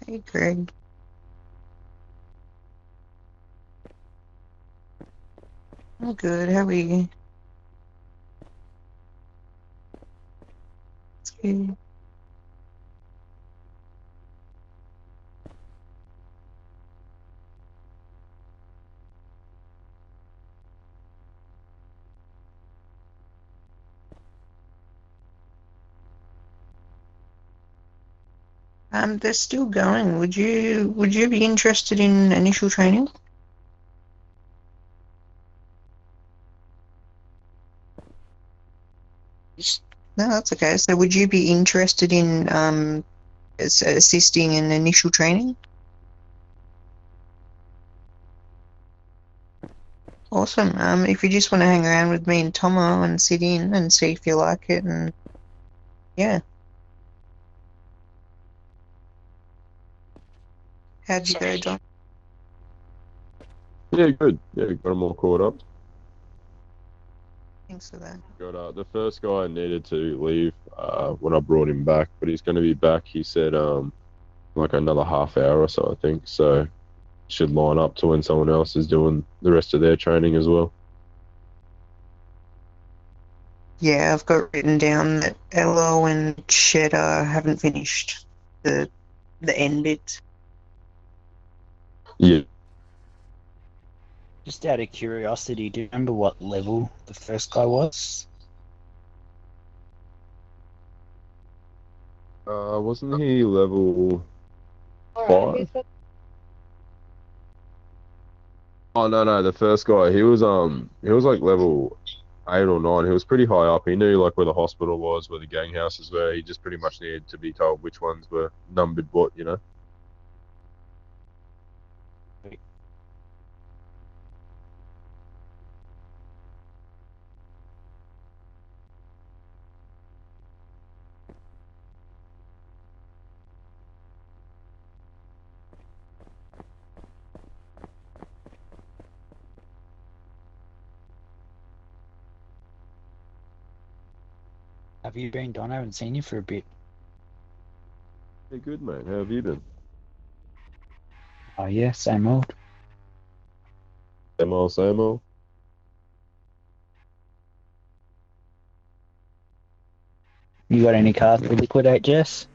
Hey, Greg. I'm good. How are you? It's good. They're still going. Would you be interested in initial training? No, that's okay. So would you be interested in assisting in initial training? Awesome. If you just want to hang around with me and Tomo and sit in and see if you like it, and yeah. How'd you go, Don? Yeah, good. Yeah, got them all caught up. Thanks for that. Got the first guy needed to leave when I brought him back, but he's going to be back. He said like another half hour or so, I think. So should line up to when someone else is doing the rest of their training as well. Yeah, I've got written down that Elo and Cheddar haven't finished the end bit. Yeah. Just out of curiosity, do you remember what level the first guy was? Wasn't he level 5? Oh no, the first guy. He was like level 8 or 9. He was pretty high up. He knew like where the hospital was, where the gang houses were. He just pretty much needed to be told which ones were numbered what. Have you been, Don? I haven't seen you for a bit. Yeah, good mate. How have you been? Oh yeah, same old. Same old, same old. You got any cards to liquidate, Jess?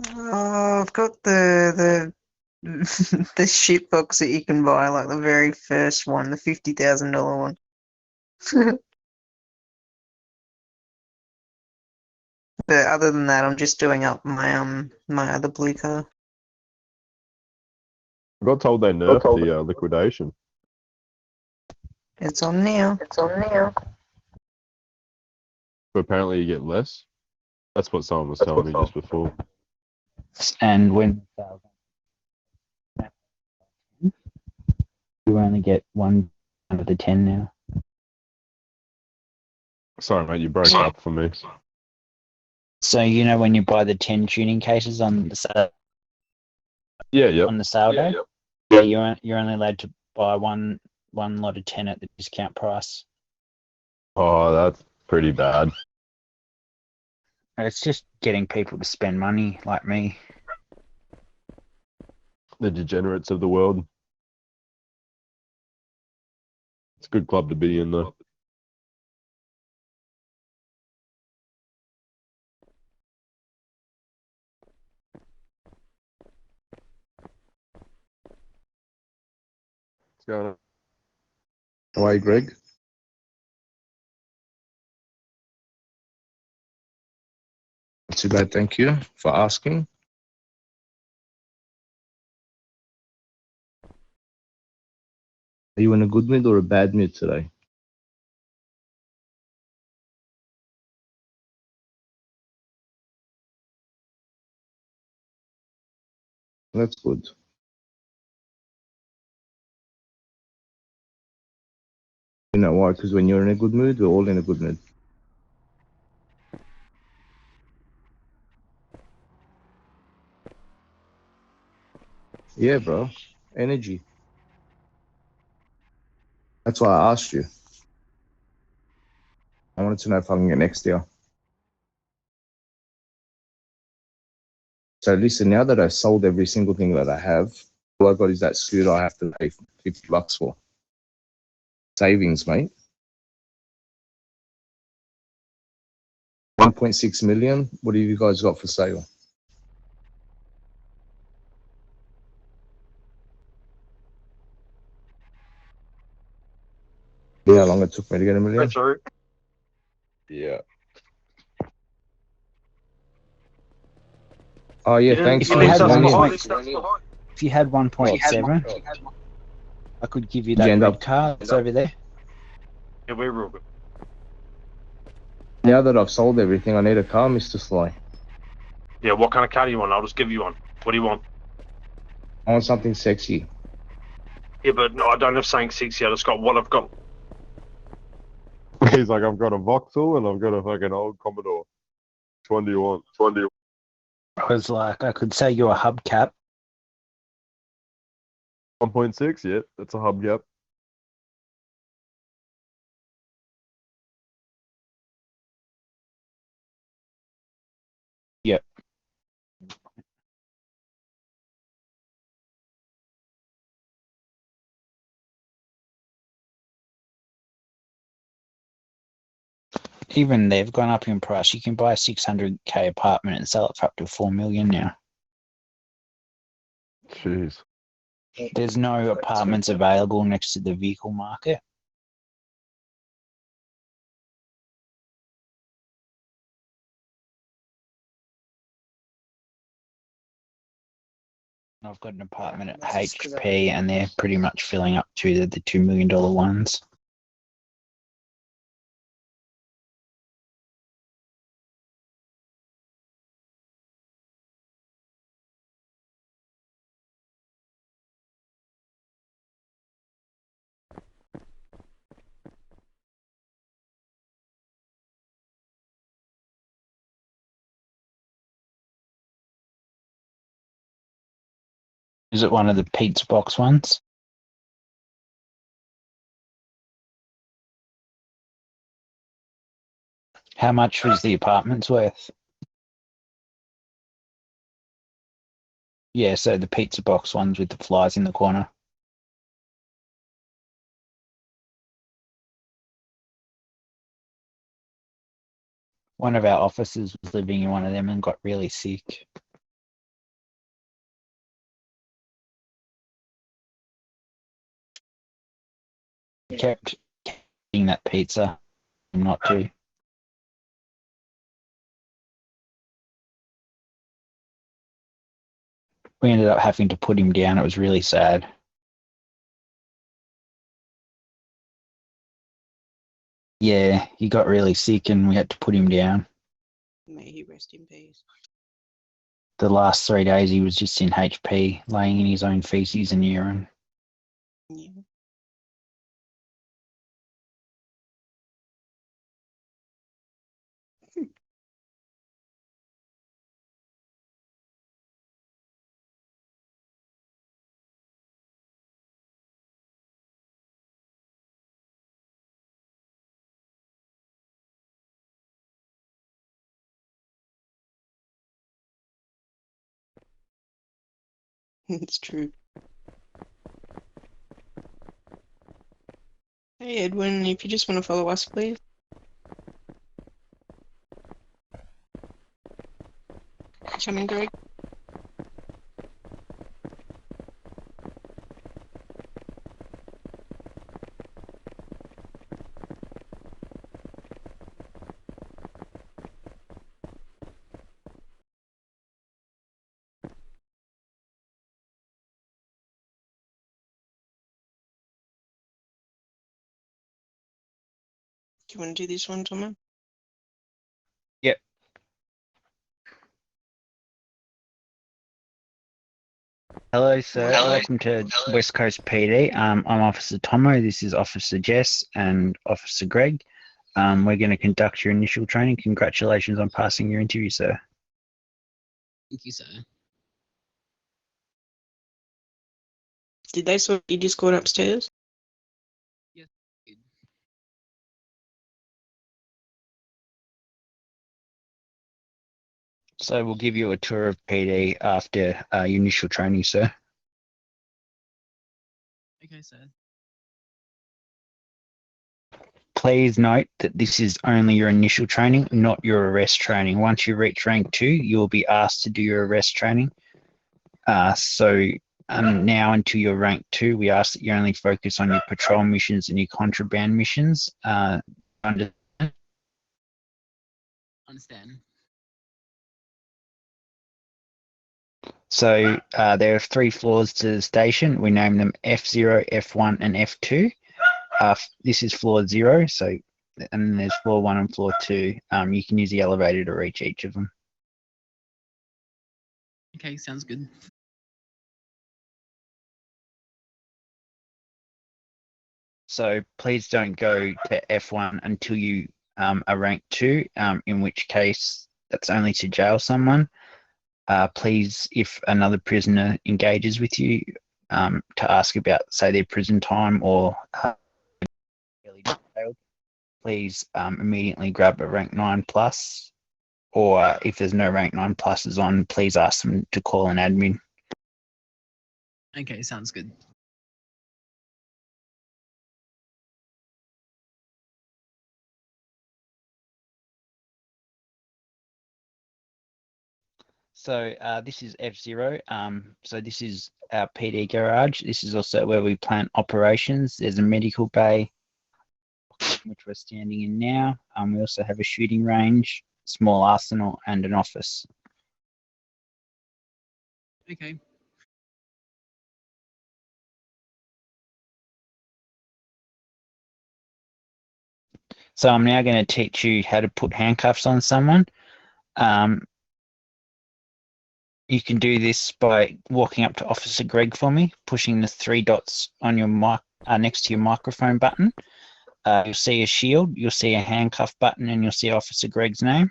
Oh, I've got the the shit box that you can buy, like the very first one, the $50,000 one. But other than that, I'm just doing up my other blue car. I got told they nerfed the liquidation. It's on now. But apparently you get less. That's what someone was telling me just before. And when you only get one out of the 10 now. Sorry, mate, you broke up for me. So you know when you buy the 10 tuning cases on the Yeah, yep. on the sale day, yeah, you're only allowed to buy one lot of 10 at the discount price. Oh, that's pretty bad. It's just getting people to spend money like me. The degenerates of the world. It's a good club to be in, though. What's going on? How are you, Greg? Not too bad, thank you for asking. Are you in a good mood or a bad mood today? That's good. You know why? Because when you're in a good mood, we're all in a good mood. Yeah, bro. Energy. That's why I asked you. I wanted to know if I can get next year. So listen, now that I've sold every single thing that I have, all I got is that scooter I have to pay $50 for. Savings, mate. 1.6 million. What have you guys got for sale? You know how long it took me to get a million? Yeah. Oh yeah, Yeah, thanks. If you leave had stuff one behind, point- leave stuff behind. If you had 1.7, I could give you that end red up- car. It's over there. Yeah, we're real good. Now that I've sold everything, I need a car, Mr. Sly. Yeah, what kind of car do you want? I'll just give you one. What do you want? I want something sexy. Yeah, but no, I don't have something sexy. I just got what I've got. He's like, I've got a Vauxhall and I've got a fucking old Commodore. Which one do you want? Which one do you I was like, I could sell you a hubcap. 1.6? Yeah, that's a hubcap. Yep. Even they've gone up in price. You can buy a 600k apartment and sell it for up to 4 million now. Jeez. There's no apartments available next to the vehicle market. I've got an apartment at HP and they're pretty much filling up to the $2 million ones. Is it one of the pizza box ones? How much was the apartments worth? Yeah, so the pizza box ones with the flies in the corner. One of our officers was living in one of them and got really sick. Kept eating that pizza, not to. We ended up having to put him down. It was really sad. Yeah, he got really sick and we had to put him down. May he rest in peace. The last 3 days he was just in HP, laying in his own feces and urine. Yeah. It's true. Hey Edwin, if you just want to follow us, please. Coming, Greg. Do you want to do this one, Thomas? Yep. Hello, sir. Welcome to West Coast PD. I'm Officer Tomo. This is Officer Jess and Officer Greg. We're going to conduct your initial training. Congratulations on passing your interview, sir. Thank you, sir. Did they sort your Discord upstairs? Yes. So we'll give you a tour of PD after your initial training, sir. Okay, sir. Please note that this is only your initial training, not your arrest training. Once you reach rank 2, you will be asked to do your arrest training. Now until you're rank 2, we ask that you only focus on your patrol missions and your contraband missions. Understand. So there are 3 floors to the station. We name them F0, F1, and F2. This is floor 0, so and then there's floor 1 and floor 2. You can use the elevator to reach each of them. Okay, sounds good. So please don't go to F1 until you are rank 2, in which case that's only to jail someone. Please, if another prisoner engages with you to ask about, say, their prison time or please immediately grab a rank 9 plus, or if there's no rank 9 pluses on, please ask them to call an admin. Okay, sounds good. So this is F0. So this is our PD garage. This is also where we plan operations. There's a medical bay, which we're standing in now. We also have a shooting range, small arsenal, and an office. Okay. So I'm now going to teach you how to put handcuffs on someone. You can do this by walking up to Officer Greg for me, pushing the 3 dots on your mic next to your microphone button. You'll see a shield, you'll see a handcuff button, and you'll see Officer Greg's name.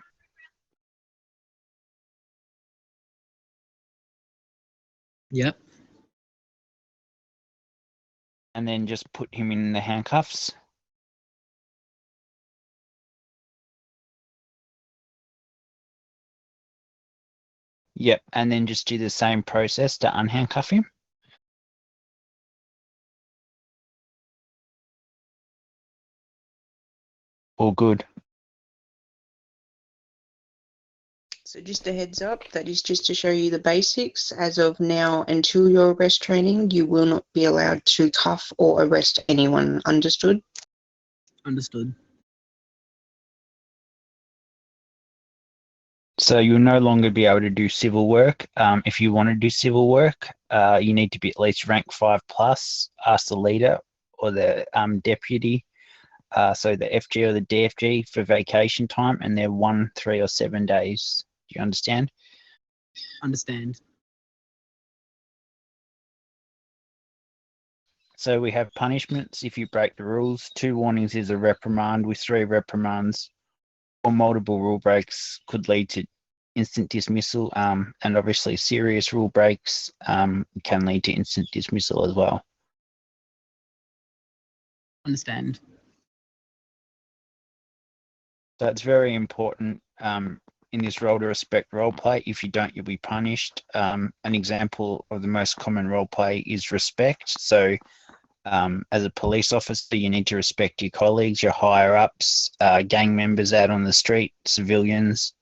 Yep. And then just put him in the handcuffs. Yep, and then just do the same process to unhandcuff him. All good. So just a heads up, that is just to show you the basics. As of now, until your arrest training, you will not be allowed to cuff or arrest anyone. Understood? Understood. So you'll no longer be able to do civil work. If you want to do civil work, you need to be at least rank 5 plus. Ask the leader or the deputy. So the FG or the DFG for vacation time, and they're 1, 3, or 7 days. Do you understand? Understand. So we have punishments if you break the rules. 2 warnings is a reprimand, with 3 reprimands or multiple rule breaks could lead to instant dismissal, and obviously serious rule breaks can lead to instant dismissal as well. Understand. So it's very important in this role to respect role play. If you don't, you'll be punished. An example of the most common role play is respect. So as a police officer, you need to respect your colleagues, your higher ups, gang members out on the street, civilians,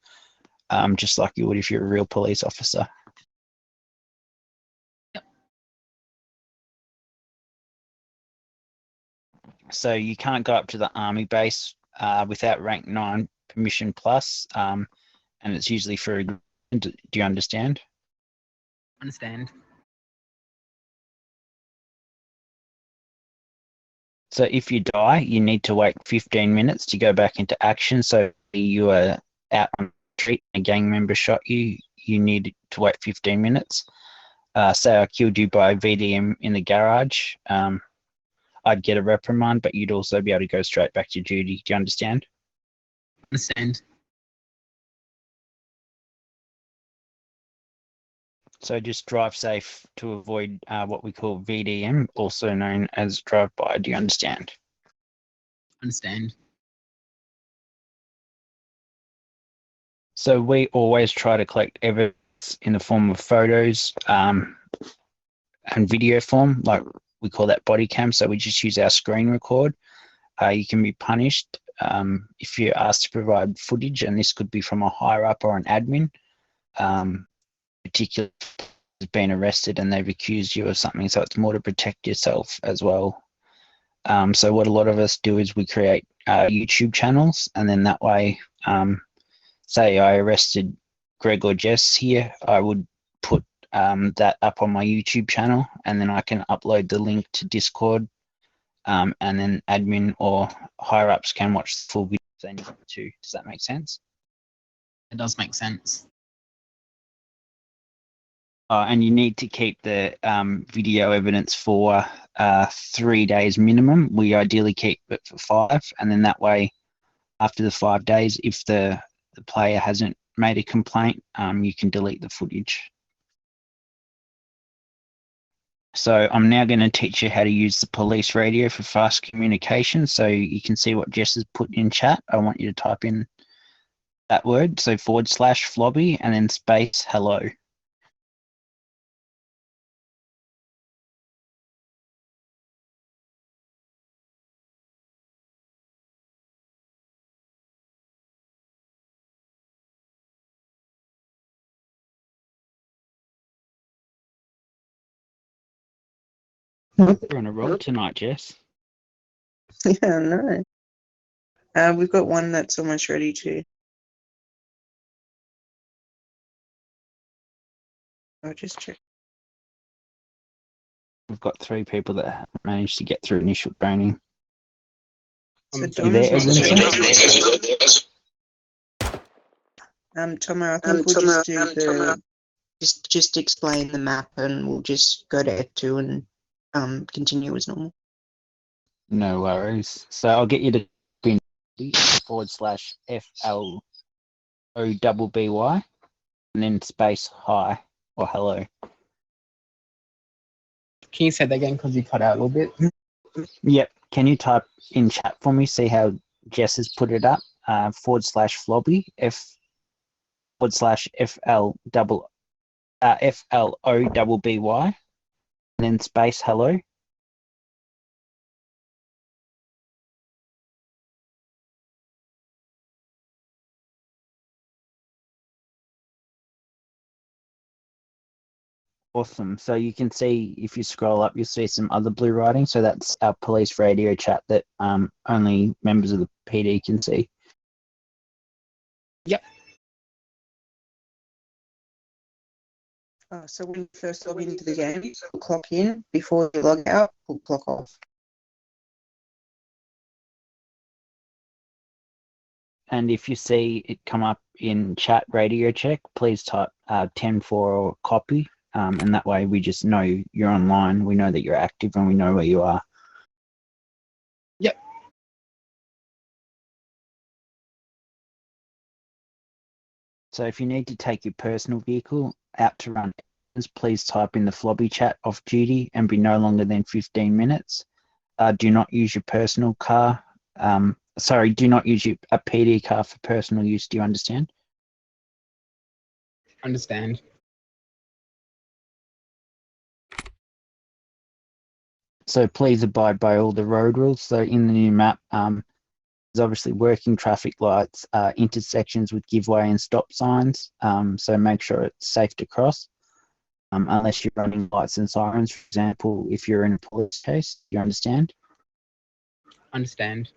just like you would if you're a real police officer. Yep. So you can't go up to the army base without rank 9 permission plus, and it's usually for. Do you understand? Understand. So if you die, you need to wait 15 minutes to go back into action. So you are out on the street and a gang member shot you, you need to wait 15 minutes. Say I killed you by VDM in the garage, I'd get a reprimand, but you'd also be able to go straight back to duty. Do you understand? Understand. So just drive safe to avoid what we call VDM, also known as drive-by. Do you understand? Understand. So we always try to collect evidence in the form of photos and video form, like we call that body cam. So we just use our screen record. You can be punished if you're asked to provide footage, and this could be from a higher up or an admin, particularly if you've been arrested and they've accused you of something. So it's more to protect yourself as well. So what a lot of us do is we create YouTube channels, and then that way, say I arrested Greg or Jess here, I would put that up on my YouTube channel, and then I can upload the link to Discord, and then admin or higher ups can watch the full video if they need to. Does that make sense? It does make sense. And you need to keep the video evidence for 3 days minimum. We ideally keep it for 5, and then that way, after the 5 days, if the player hasn't made a complaint, you can delete the footage. So I'm now going to teach you how to use the police radio for fast communication. So you can see what Jess has put in chat. I want you to type in that word, so /flobby and then space hello. We're on a roll tonight, Jess. Yeah, no. We've got one that's almost ready too. I'll just check. We've got 3 people that haven't managed to get through initial training. So You Dom's there, not Edwin? Tomo, I think we'll just do the just explain the map, and we'll just go to F2 and continue as normal. No worries. So I'll get you to pin /FLOBBY and then space hi or hello. Can you say that again because you cut out a little bit? Yep. Can you type in chat for me? See how Jess has put it up? /Flobby FLOBBY and then space hello. Awesome. So you can see, if you scroll up, you'll see some other blue writing. So that's our police radio chat that only members of the PD can see. Yep. So when you first log into the game, we'll clock in. Before you log out, we'll clock off. And if you see it come up in chat radio check, please type 10-4 or copy. And that way we just know you're online. We know that you're active and we know where you are. Yep. So if you need to take your personal vehicle out to run errands, please type in the Flobby chat off duty and be no longer than 15 minutes. Do not use your personal car. Do not use a PD car for personal use. Do you understand? Understand. So please abide by all the road rules. So in the new map, there's obviously working traffic lights, intersections with give way and stop signs. So make sure it's safe to cross, unless you're running lights and sirens. For example, if you're in a police case, you understand? Understand.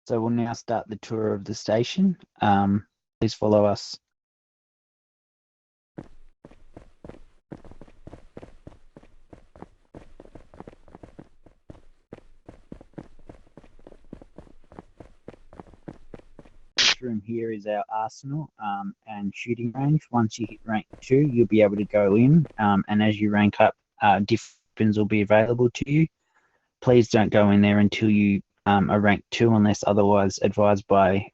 So we'll now start the tour of the station. Please follow us. This room here is our arsenal and shooting range. Once you hit rank 2, you'll be able to go in, and as you rank up, different weapons will be available to you. Please don't go in there until you are rank 2 unless otherwise advised by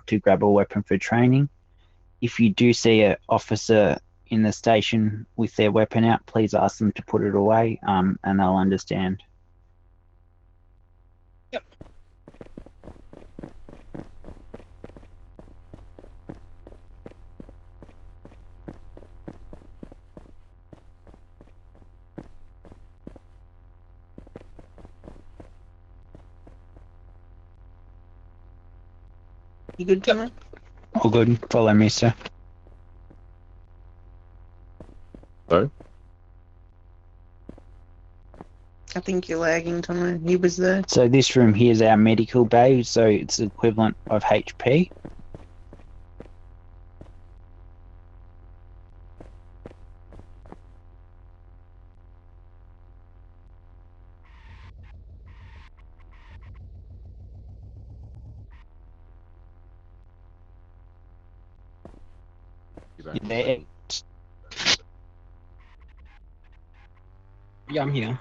to grab a weapon for training. If you do see an officer in the station with their weapon out, please ask them to put it away, and they'll understand. Yep. You good, Tomo? All good. Follow me, sir. Sorry? I think you're lagging, Tomo. He was there. So this room here is our medical bay, so it's the equivalent of HP. You back? There. Yeah, I'm here.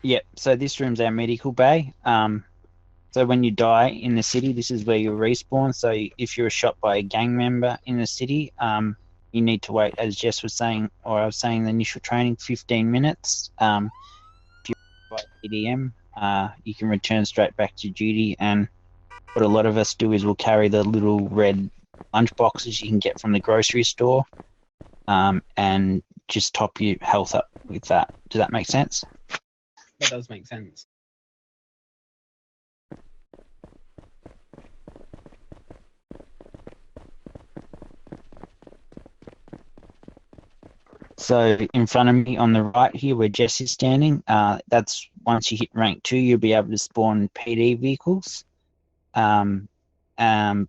Yep. So this room's our medical bay. So when you die in the city, this is where you respawn. So if you're shot by a gang member in the city, you need to wait, as Jess was saying, or I was saying, the initial training, 15 minutes. If you're by EDM, you can return straight back to duty. And what a lot of us do is we'll carry the little red lunch boxes you can get from the grocery store, and just top your health up with that. Does that make sense? That does make sense. So in front of me on the right here where Jess is standing, that's once you hit rank 2, you'll be able to spawn PD vehicles.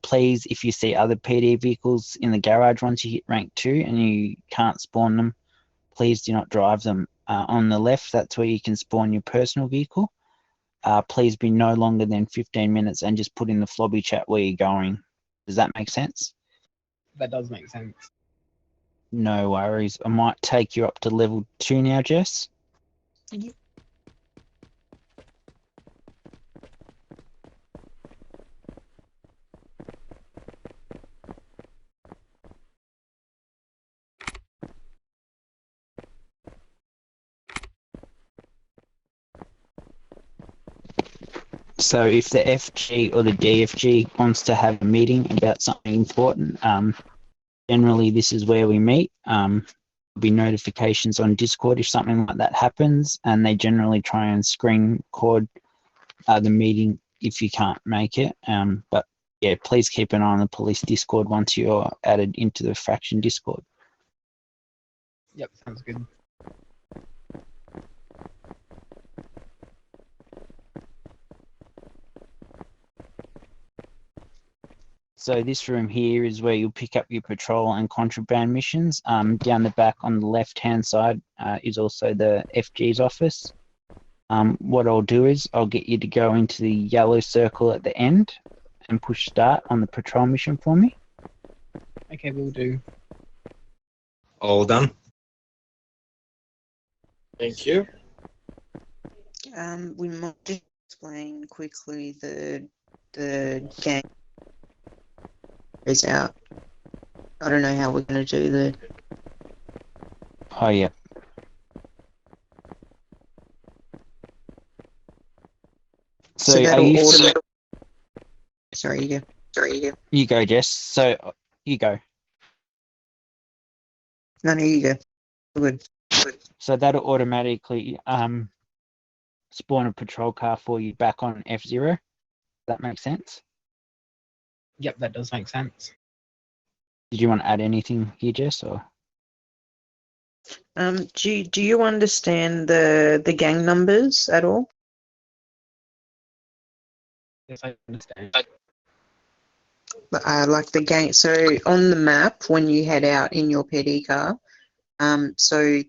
Please, if you see other PD vehicles in the garage once you hit rank 2 and you can't spawn them, please do not drive them. On the left, that's where you can spawn your personal vehicle. Please be no longer than 15 minutes and just put in the flobby chat where you're going. Does that make sense? That does make sense. No worries. I might take you up to level 2 now, Jess. So if the FG or the DFG wants to have a meeting about something important, generally this is where we meet. There'll be notifications on Discord if something like that happens, and they generally try and screen record the meeting if you can't make it. But yeah, please keep an eye on the police Discord once you're added into the faction Discord. Yep, sounds good. So this room here is where you'll pick up your patrol and contraband missions. Down the back on the left-hand side is also the FG's office. What I'll do is I'll get you to go into the yellow circle at the end and push start on the patrol mission for me. Okay, we'll do. All done. Thank you. We might just explain quickly the gang is out. I don't know how we're going to do the. Oh yeah. So are that'll you? Sorry, you go. You go, Jess. So you go. No, you go. Good. So that'll automatically spawn a patrol car for you back on F0. That makes sense. Yep, that does make sense. Did you want to add anything here, Jess? Or Do you understand the gang numbers at all? Yes, I understand. Like the gang. So on the map, when you head out in your PD car, so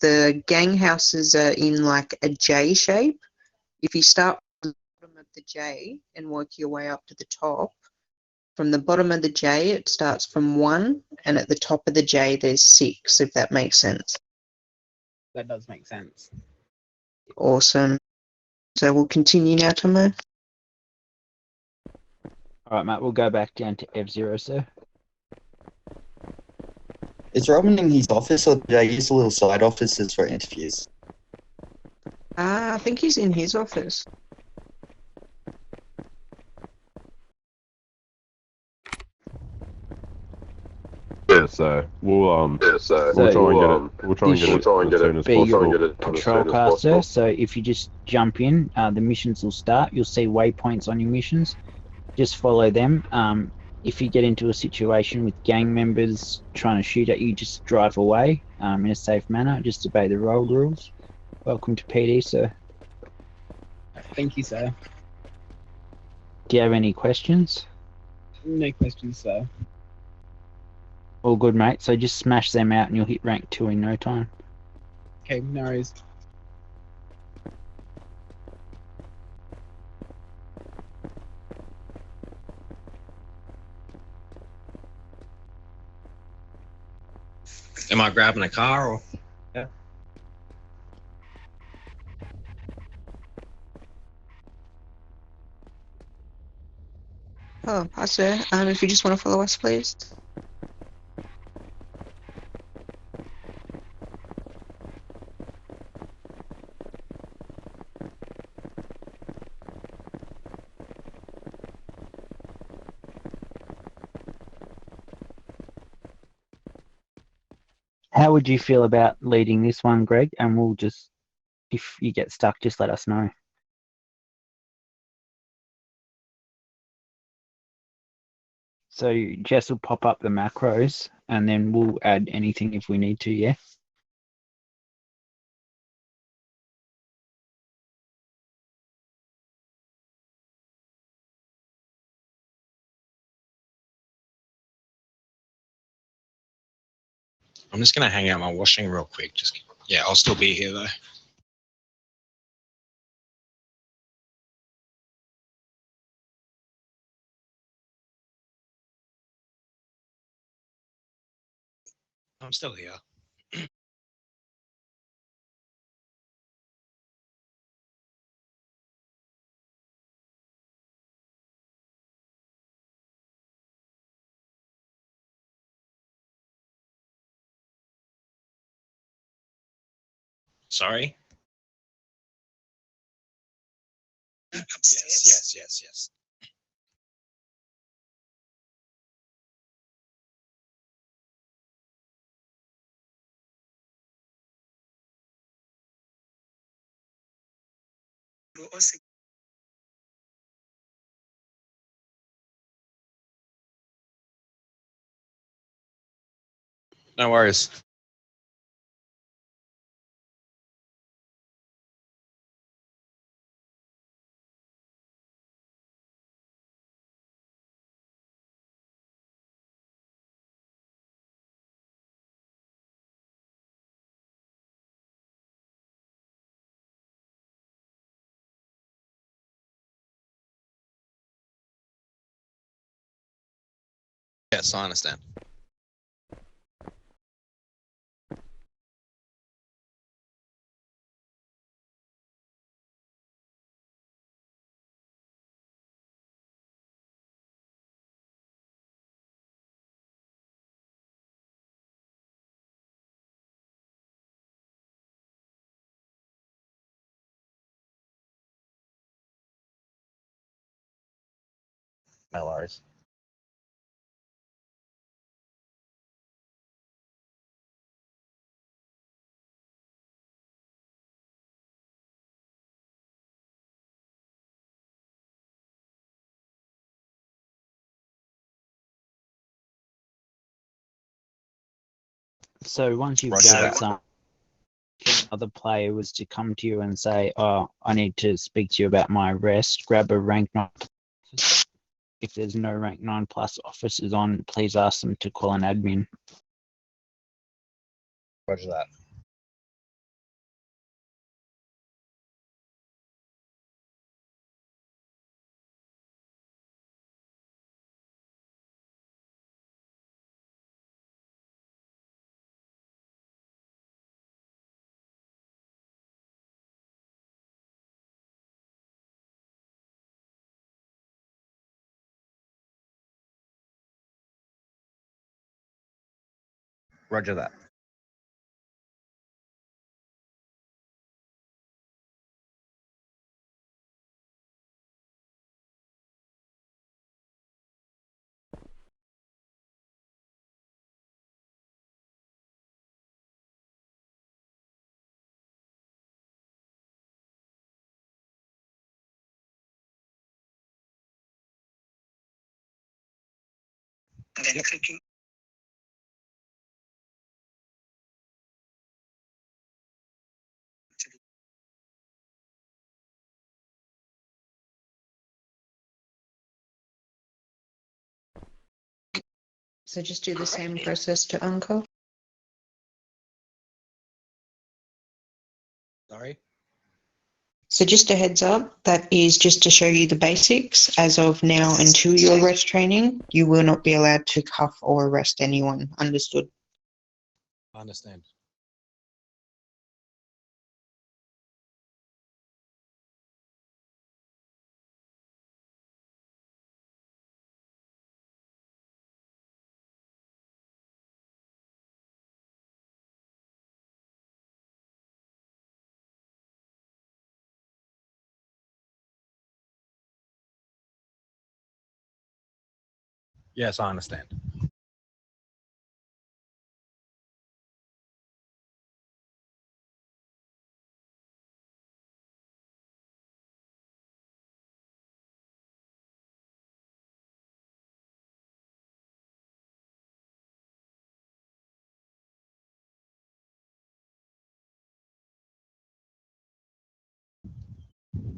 the gang houses are in like a J shape. If you start from the bottom of the J and work your way up to the top, from the bottom of the J it starts from 1, and at the top of the J there's 6. If that makes sense. That does make sense. Awesome. So we'll continue now, Tomo. all right, mate. We'll go back down to F0, sir. Is Robin in his office, or did I use the little side offices for interviews? I think he's in his office. Yeah, so we'll try and get it as soon as Be possible. your patrol car, sir. So if you just jump in, the missions will start. You'll see waypoints on your missions. Just follow them. If you get into a situation with gang members trying to shoot at you, just drive away in a safe manner. Just obey the road rules. Welcome to PD, sir. Thank you, sir. Do you have any questions? No questions, sir. All good, mate. So just smash them out and you'll hit rank 2 in no time. Okay, no worries. Am I grabbing a car or? Oh, hi, sir. If you just want to follow us, please. How would you feel about leading this one, Greg? And we'll just, if you get stuck, just let us know. So Jess will pop up the macros and then we'll add anything if we need to, yeah? I'm just gonna hang out my washing real quick. Yeah, I'll still be here though. I'm still here. Sorry. Yes. No worries. Yes, I understand. No worries. So once you've Roger gathered that. some, other player was to come to you and say, oh, I need to speak to you about my arrest, grab a rank 9. If there's no rank 9 plus officers on, please ask them to call an admin. Roger that. Roger that. So just do the same process to Uncle. Sorry. So just a heads up, that is just to show you the basics. As of now, until your arrest training, you will not be allowed to cuff or arrest anyone. Understood? I understand. Yes, I understand.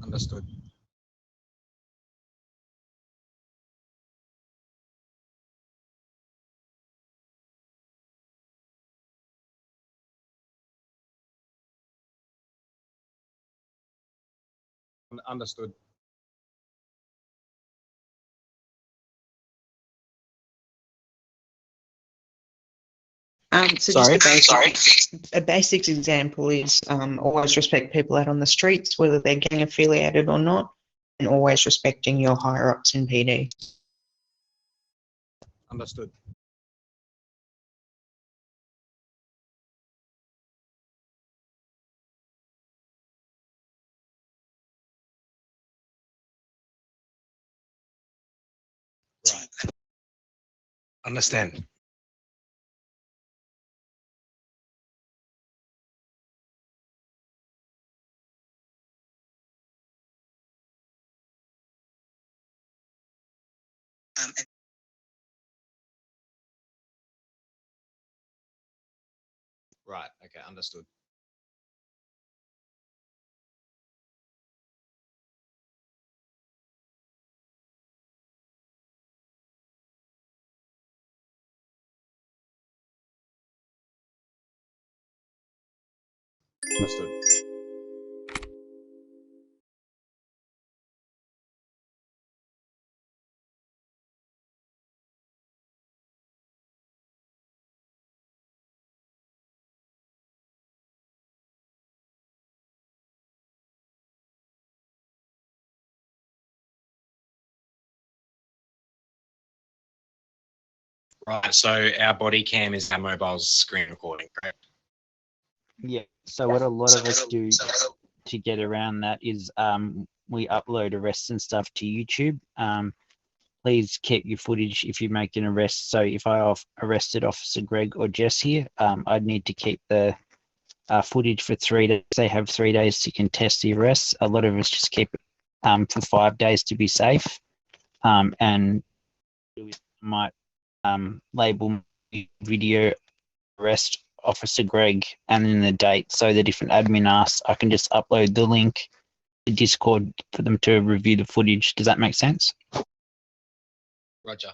Understood. Understood. So Sorry? just a basics example is always respect people out on the streets, whether they're gang affiliated or not, and always respecting your higher ups in PD. Understood. Right. Understand. Right. Okay. Understood. Understood. Right. So our body cam is our mobile screen recording, correct? Yeah. So what a lot of us do to get around that is we upload arrests and stuff to YouTube. Please keep your footage if you make an arrest. So if I arrested Officer Greg or Jess here, I'd need to keep the footage for 3 days. They have 3 days to contest the arrest. A lot of us just keep it for 5 days to be safe. And might label video arrest Officer Greg and then the date. So the different admin asks, I can just upload the link to Discord for them to review the footage. Does that make sense? Roger.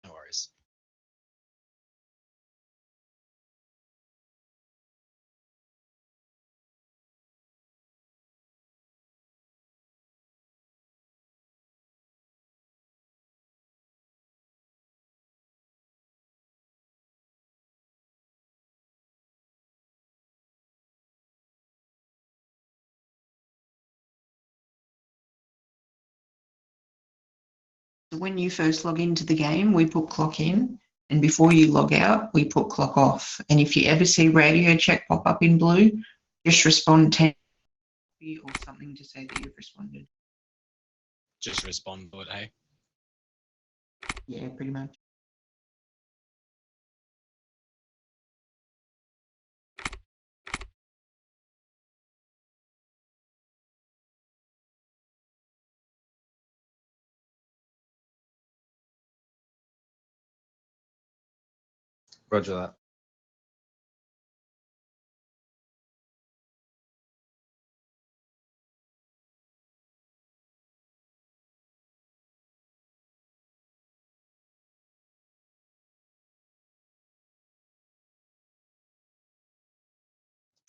No worries. When you first log into the game, we put clock in, and before you log out, we put clock off. And if you ever see radio check pop up in blue, just respond 10 or something to say that you've responded. Just respond to it, hey? Yeah, pretty much. Roger that.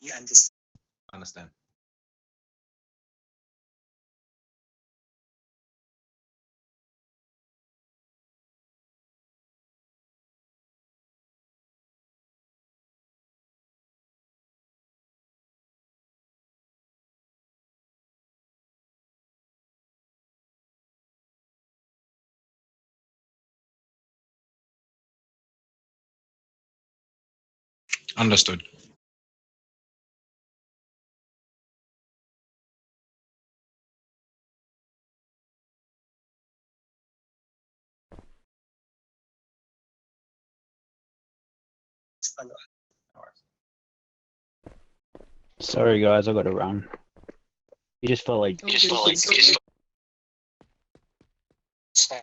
Yeah, and just Understand. Understood. Sorry, guys, I got to run. You just followed.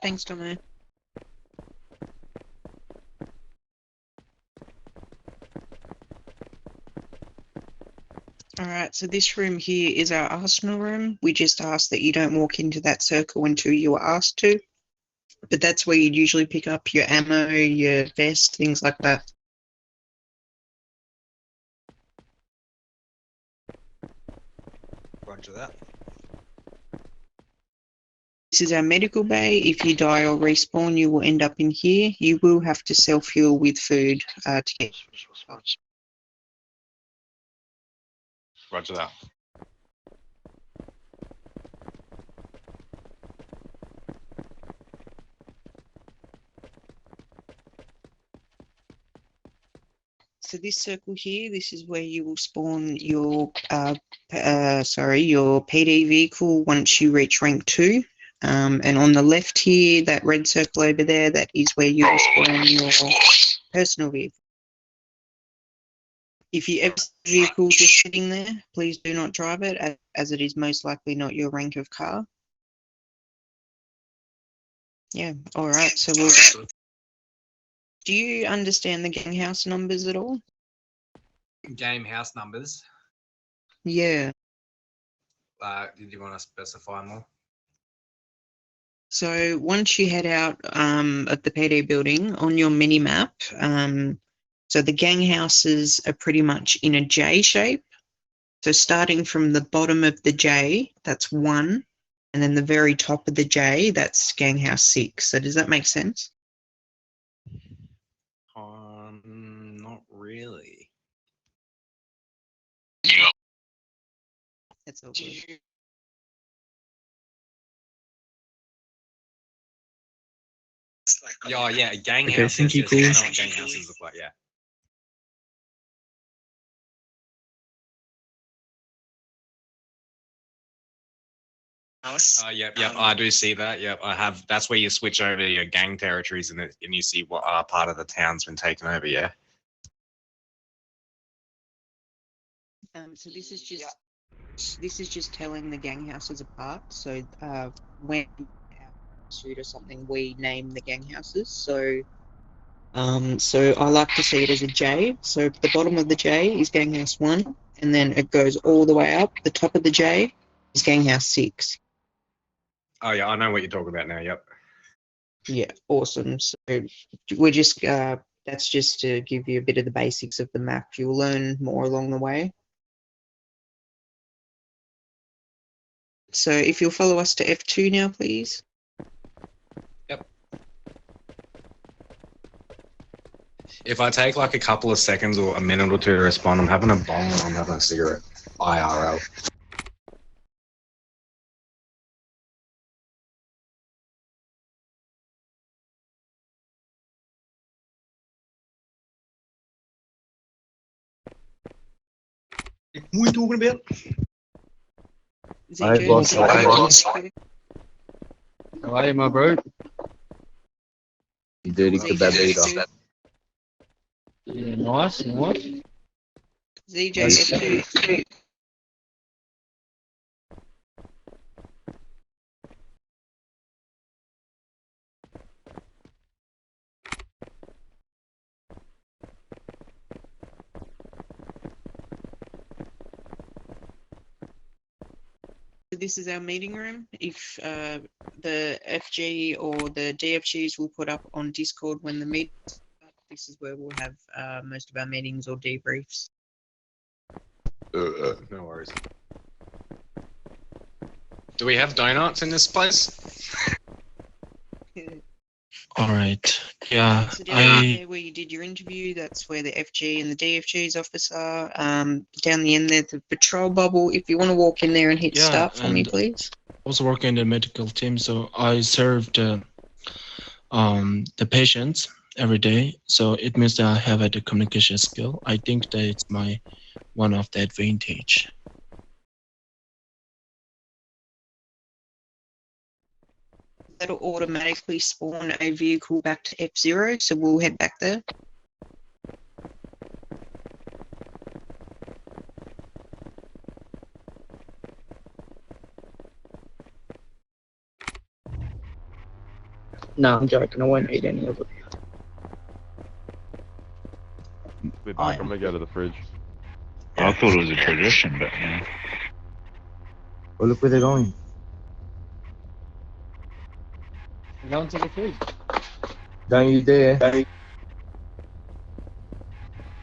Thanks, Tomo. Alright, so this room here is our arsenal room. We just ask that you don't walk into that circle until you are asked to. But that's where you'd usually pick up your ammo, your vest, things like that. Roger that. This is our medical bay. If you die or respawn, you will end up in here. You will have to self-heal with food to get. Roger that. So this circle here, this is where you will spawn your your PD vehicle once you reach rank 2. And on the left here, that red circle over there, that is where you will spawn your personal vehicle. If you ever see a vehicle just sitting there, please do not drive it, as it is most likely not your rank of car. Yeah, alright, so we'll... Do you understand the gang house numbers at all? Game house numbers. Yeah. Did you want to specify more? So once you head out of the PD building on your mini map, so the gang houses are pretty much in a J shape. So starting from the bottom of the J, that's 1, and then the very top of the J, that's gang house 6. So does that make sense? Not really. That's all good. Yeah, yeah, gang Okay, house. thank you, Yes, yes, I cool. know what gang houses look like. Yeah. Yep. I do see that. Yep, I have. That's where you switch over your gang territories, and you see what part of the town's been taken over. Yeah. So this is just telling the gang houses apart. So when we have a pursuit or something, we name the gang houses. So I like to see it as a J. So the bottom of the J is gang house 1, and then it goes all the way up. The top of the J is gang house 6. Oh yeah, I know what you're talking about now. Yep. Yeah, awesome. So we're just that's just to give you a bit of the basics of the map. You'll learn more along the way. So if you'll follow us to F2 now, please. Yep. If I take like a couple of seconds or a minute or two to respond, I'm having a bong and I'm having a cigarette. IRL. What are you talking about? ZJ, boss. ZJ, Boss. How are you, my bro? You dirty kebab eater. Yeah, nice. ZJ F2. this is our meeting room. If the FG or the DFGs will put up on Discord when the meeting starts, this is where we'll have most of our meetings or debriefs. No worries. Do we have donuts in this place? All right. Yeah, So down there where you did your interview, that's where the FG and the DFG's office are. Down the end there, the patrol bubble. If you want to walk in there and hit start for me, please. I was working in the medical team, so I served the patients every day. So it means that I have a communication skill. I think that it's one of the advantage. That'll automatically spawn a vehicle back to F0, so we'll head back there. No, I'm joking. I won't eat any of it. Be back. I'm gonna go to the fridge. I thought it was a tradition, but yeah. Well, look where they're going. Go into the food. Don't you dare.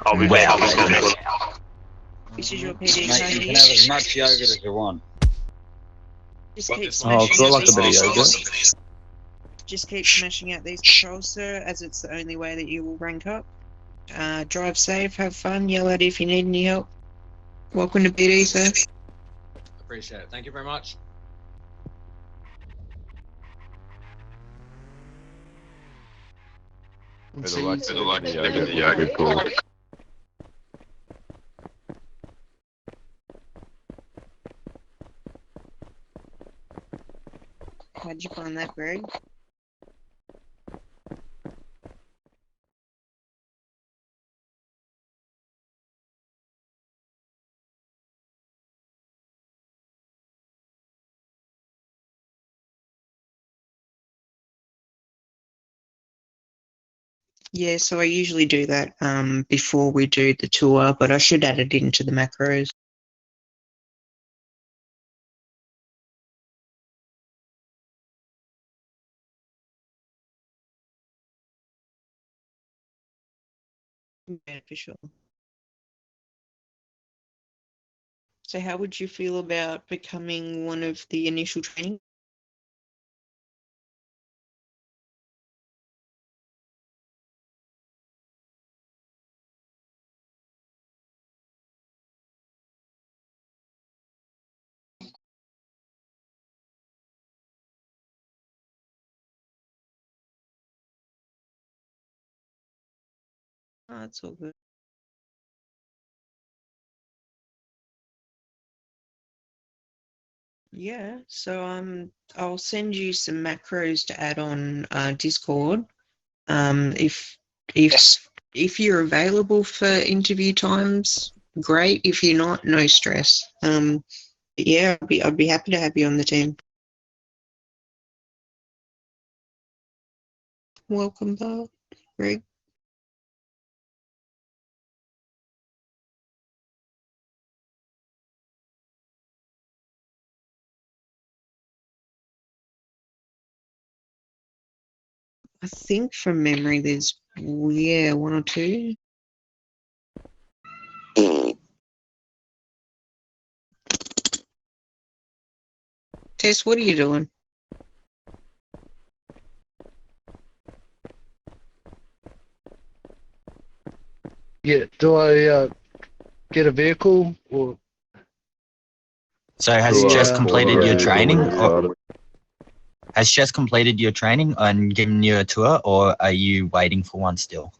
I'll be back. This is your PD Mate, code you can here. have as much yogurt as you want. Just What keep is- Oh, smashing it's not out like a these bit of patrols. yogurt. Just keep smashing out these patrols, sir, as it's the only way that you will rank up. Drive safe, have fun, yell at if you need any help. Welcome to PD, sir. Appreciate it. Thank you very much. Better luck to the yogurt. Yeah, good call. How'd you find that, Greg? Yeah, so I usually do that before we do the tour, but I should add it into the macros. Beneficial. So how would you feel about becoming one of the initial training? Oh, that's all good. Yeah, so I'll send you some macros to add on Discord. If if you're available for interview times, great. If you're not, no stress. But yeah, I'd be happy to have you on the team. Welcome, Bart. Greg. I think from memory, there's one or two. Tess, what are you doing? Yeah, do I get a vehicle or? So has Yeah. Jess completed your training? When you started. Has Jess completed your training and given you a tour, or are you waiting for one still?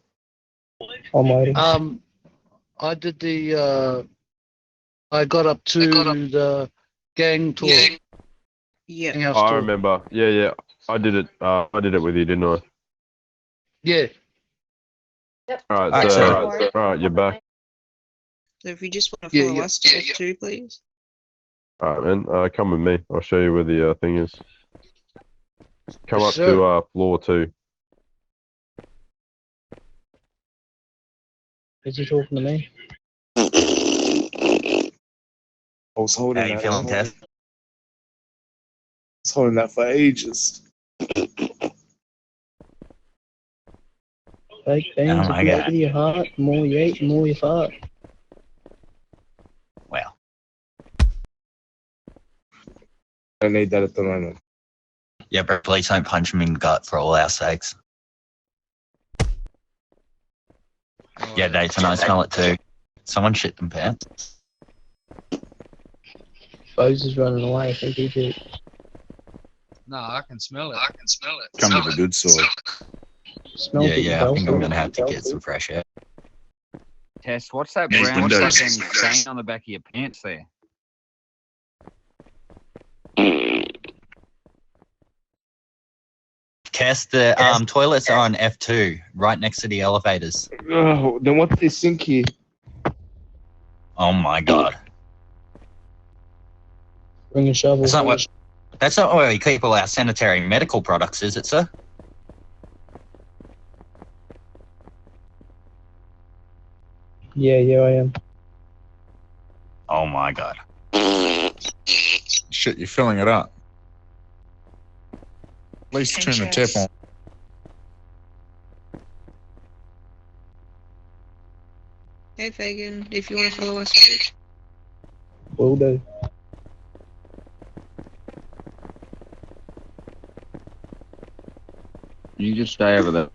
I'm waiting. I did the. I got up to the gang tour. Yeah. Gang house I tour. remember. Yeah. I did it. I did it with you, didn't I? Yeah. All right. Alright, So, all right, you're back. So if you just want to Yeah, follow yeah, us to F2, please. All right, man. Come with me. I'll show you where the thing is. Come Yes, up sir. to floor 2. Is he talking to me? I was holding How you that. feeling, Tess? was holding that for ages. Baked beans, Oh my if you God. open your heart, the more you eat, the more you fart. Well, I don't need that at the moment. yeah, but please don't punch him in the gut for all our sakes. Yeah, Nathan, I smell it too. Someone shit them pants. Bose is running away. I think he did. No, I can smell it. Come with a good sword. Smells Yeah, it yeah, I think I'm yourself. gonna have to get some fresh air. Tess, what's that Use brown windows. fucking stain on the back of your pants there? Tess, the toilets are on F2, right next to the elevators. Oh, then what's this sink here? Oh my God. Bring a shovel. That's not where we keep all our sanitary and medical products, is it, sir? Yeah, I am. Oh my God. Shit, you're filling it up. At least turn the tap on. Hey, Fagan, if you want to follow us. Will do. You just stay over there.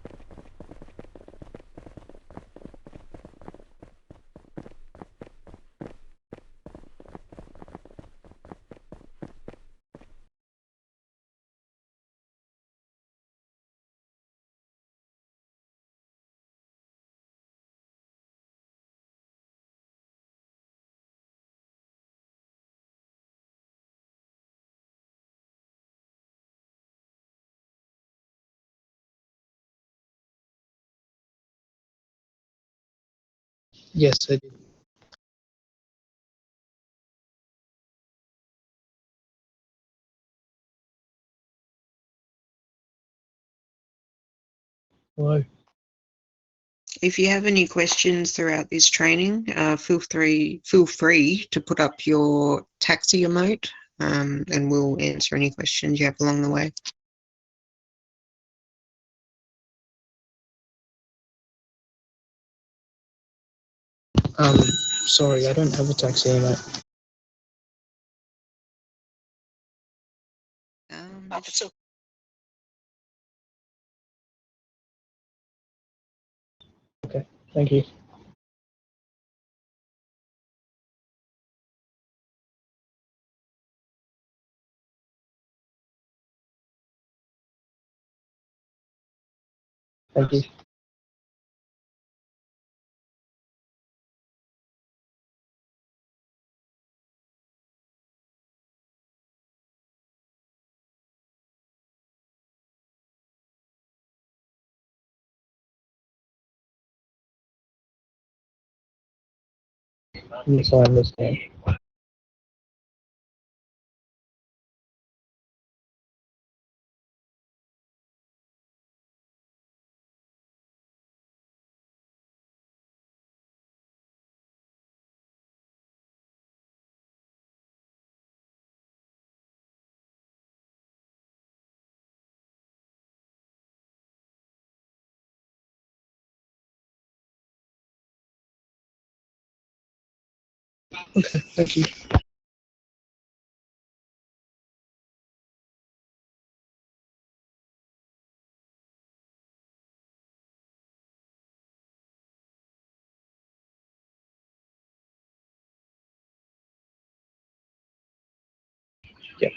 Yes, I did. Hello. If you have any questions throughout this training, feel free to put up your taxi emote, and we'll answer any questions you have along the way. Sorry, I don't have a taxi, mate. It's okay. Okay, thank you. Thank you. Yes, I understand. Okay, thank you. Yeah.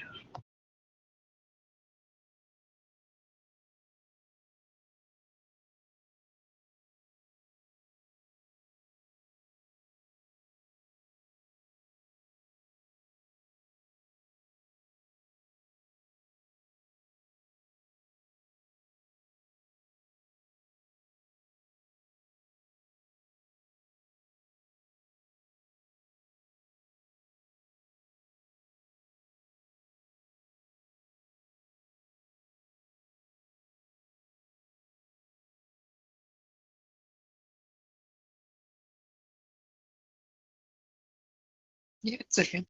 Yeah, it's okay.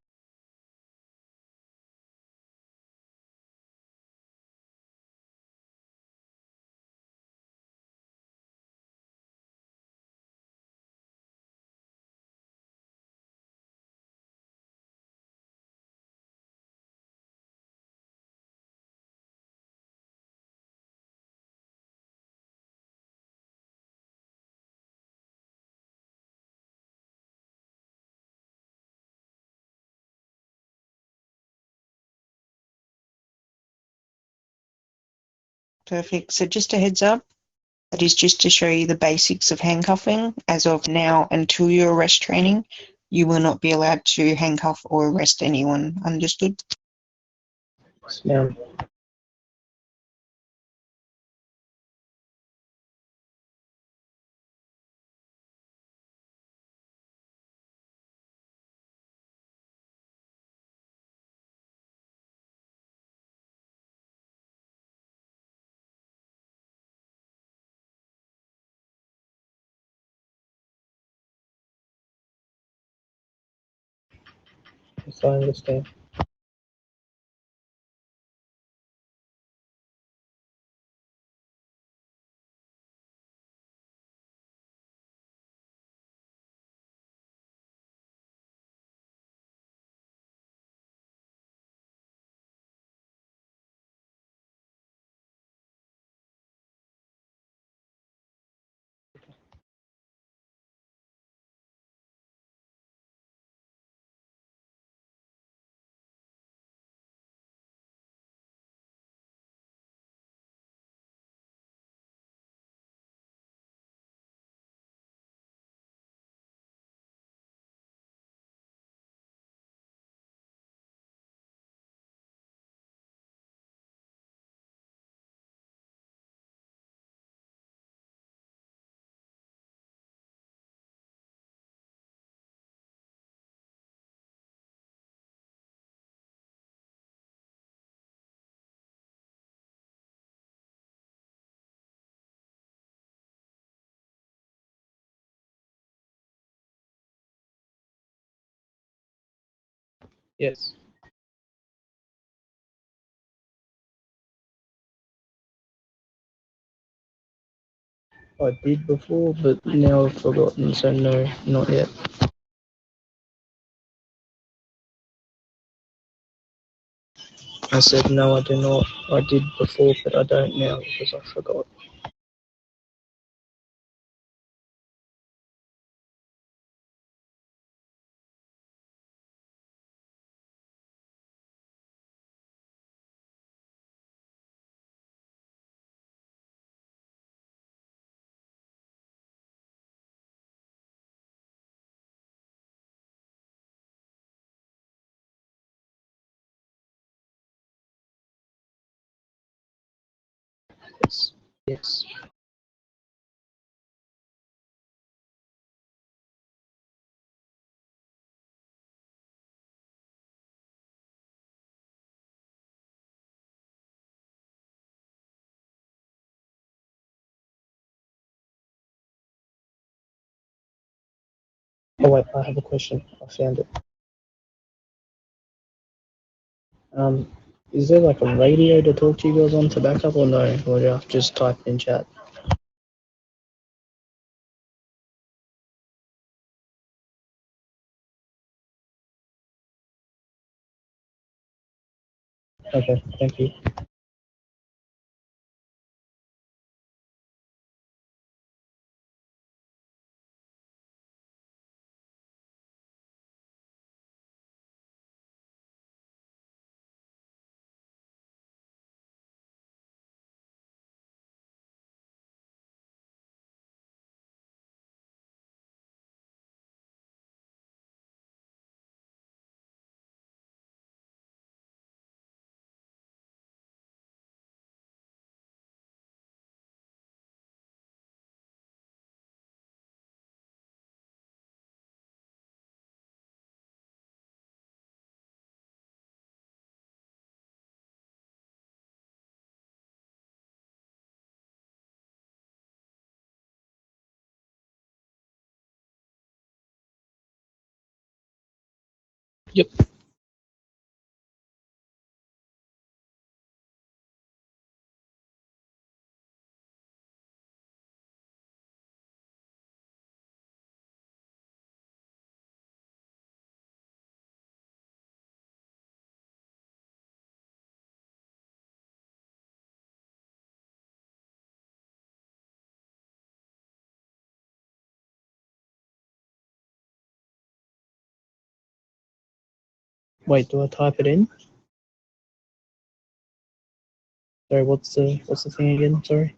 Perfect. So just a heads up, that is just to show you the basics of handcuffing. As of now, until your arrest training, you will not be allowed to handcuff or arrest anyone. Understood? Yes, ma'am. Yes, I understand. Yes. I did before, but now I've forgotten, so no, not yet. I said no, I do not. I did before, but I don't now because I forgot. Yes. Yes. Oh wait, I have a question. I found it. Um, is there like a radio to talk to you guys on to back up, or no? Or do I have to just type in chat? Okay, thank you. Yep. Wait, do I type it in? Sorry, what's the thing again? Sorry.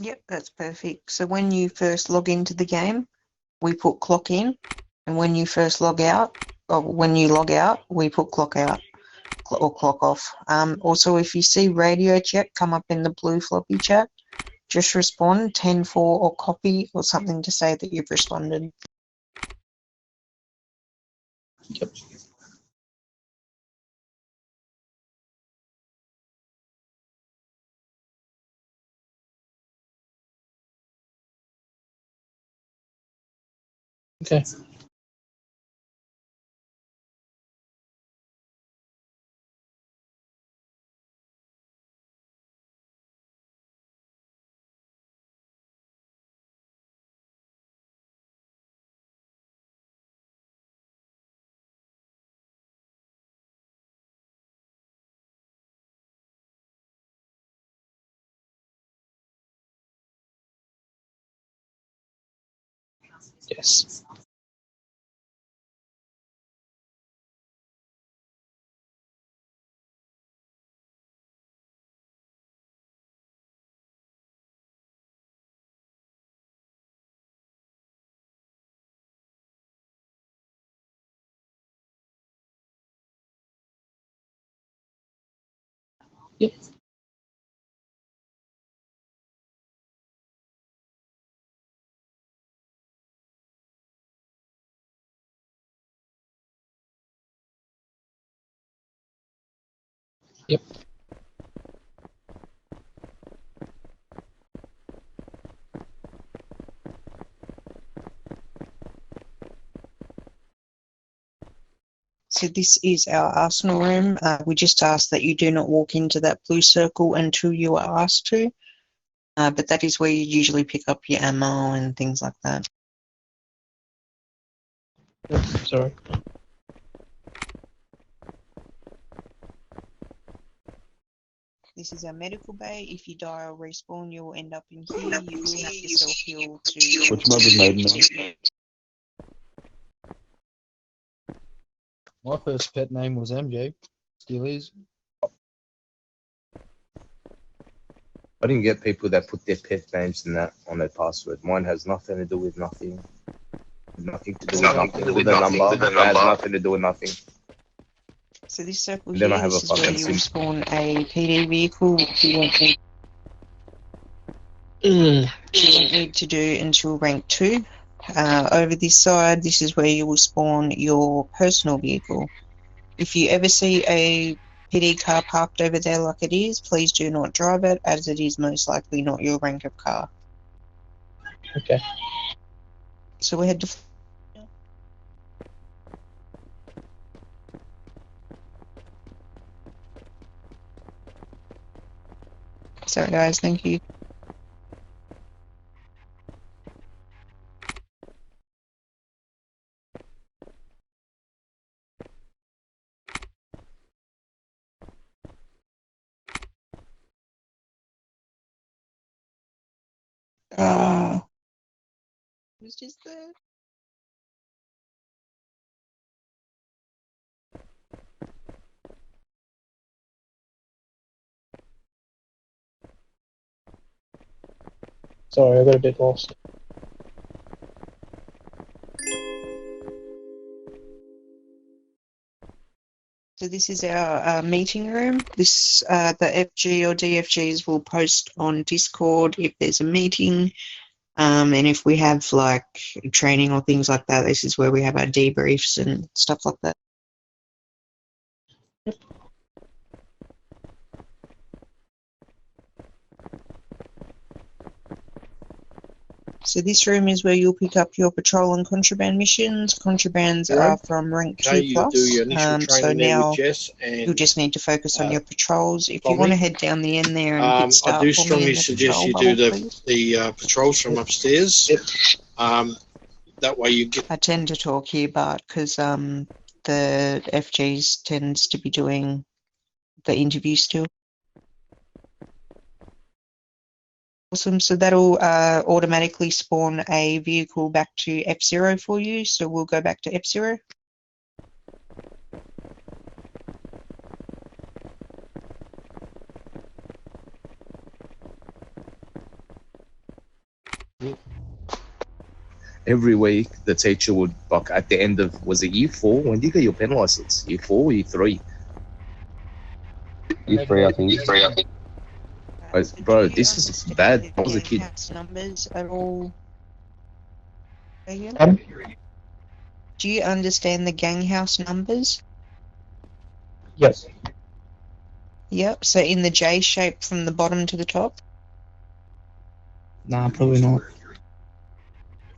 Yep, that's perfect. So when you first log into the game, we put clock in, and when you first log out, or when you log out, we put clock out or clock off. Also, if you see radio check come up in the blue floppy chat, just respond 10-4 or copy or something to say that you've responded. Yep. Okay. Yes. Yep. Yep. So this is our arsenal room. We just ask that you do not walk into that blue circle until you are asked to. But that is where you usually pick up your ammo and things like that. Yep. Sorry. This is our medical bay. If you die or respawn, you will end up in here. You will have to self-heal to... Which map is Maiden? My first pet name was MJ. Still is. I didn't get people that put their pet names in that on their password. Mine has nothing to do with nothing. Nothing to do with nothing. With a number. It has nothing to do with nothing. So this circle And then I here, have this a is where fucking you will sim. spawn a PD vehicle, which you won't need to do until rank 2. Over this side, this is where you will spawn your personal vehicle. If you ever see a PD car parked over there like it is, please do not drive it, as it is most likely not your rank of car. Okay. So we head to... Sorry guys, thank you. It was just there. Sorry, I got a bit lost. So this is our meeting room. This the FG or DFGs will post on Discord if there's a meeting, and if we have like training or things like that. This is where we have our debriefs and stuff like that. So this room is where you'll pick up your patrol and contraband missions. Contrabands Right. are from rank Okay, 2 you plus. do your initial So training there with now Jess you'll and just need to focus on your patrols. If you Tommy. want to head down the end there and hit I start do for me strongly in the suggest patrol you bubble, do please. the patrols from upstairs. That way you get. I tend to talk here, Bart, because the FGs tends to be doing the interview still. Awesome. So that'll automatically spawn a vehicle back to F0 for you. So we'll go back to F0. Every week, the teacher would, like, at the end of, was it year 4? When did you get your pen license? Year 4 or year 3? Year 3, I think. Bro, this is bad. I was a kid. House numbers are all. Do you understand the gang house numbers? Yes. Yep. So in the J shape from the bottom to the top. Nah, probably not.